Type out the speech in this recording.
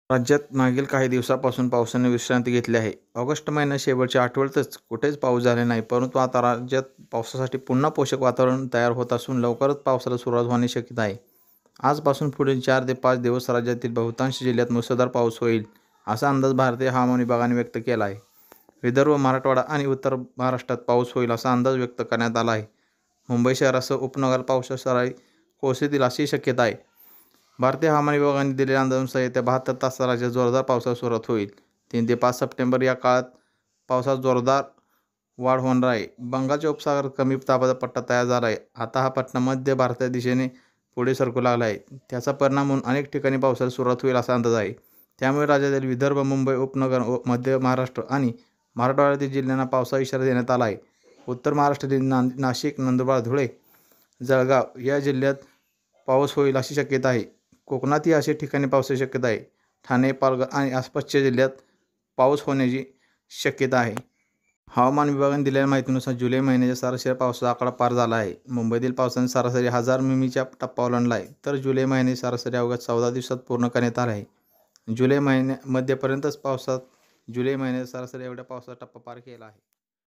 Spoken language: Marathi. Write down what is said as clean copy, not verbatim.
राज्यात मागील काही दिवसांपासून पावसाने विश्रांती घेतली आहे. ऑगस्ट महिन्यात शेवटच्या आठवड्यातच कुठेच पाऊस झाला नाही, परंतु आता राज्यात पावसासाठी पुन्हा पोषक वातावरण तयार होत असून लवकरच पावसाला सुरुवात होण्याची शक्यता आहे. आजपासून पुढील 4 ते 5 दिवस राज्यातील बहुतांश जिल्ह्यात मुसळधार पाऊस होईल, असा अंदाज भारतीय हवामान विभागाने व्यक्त केला आहे. विदर्भ, मराठवाडा आणि उत्तर महाराष्ट्रात पाऊस होईल असा अंदाज व्यक्त करण्यात आला आहे. मुंबई शहरासह उपनगरात पावसाच्या सरी कोसळतील अशी शक्यता आहे. भारतीय हवामान विभागाने दिलेल्या अंदाजानुसार येत्या 72 तासात राज्यात जोरदार पावसाला सुरुवात होईल. 3 ते 5 सप्टेंबर या काळात पावसात जोरदार वाढ होणार आहे. बंगालच्या उपसागरात कमी दाबाचा पट्टा तयार झाला आहे. आता हा पट्टा मध्य भारताच्या दिशेने पुढे सरकू लागला आहे. त्याचा परिणाम म्हणून अनेक ठिकाणी पावसाला सुरुवात होईल असा अंदाज आहे. त्यामुळे राज्यातील विदर्भ, मुंबई उपनगर, मध्य महाराष्ट्र आणि मराठवाड्यातील जिल्ह्यांना पावसाचा इशारा देण्यात आला आहे. उत्तर महाराष्ट्रातील नाशिक, नंदुरबार, धुळे, जळगाव या जिल्ह्यात पाऊस होईल अशी शक्यता आहे. कोकणातही अशा ठिकाणी पावसाची शक्यता आहे. ठाणे, पालघर आणि आसपासच्या जिल्ह्यात पाऊस होण्याची शक्यता आहे. हवामान विभागाने दिलेल्या माहितीनुसार जुलै महिन्याच्या सरासरी पावसाचा आकडा पार झाला आहे. मुंबईतील पावसाने सरासरी 1000 मिमीचा टप्पा ओलांडला आहे, तर जुलै महिन्याची सरासरी अवघ्या 14 दिवसात पूर्ण करण्यात आली आहे. जुलै महिन्यामध्येपर्यंतच जुलै महिन्याच्या सरासरी एवढ्या पावसाचा टप्पा पार केला आहे.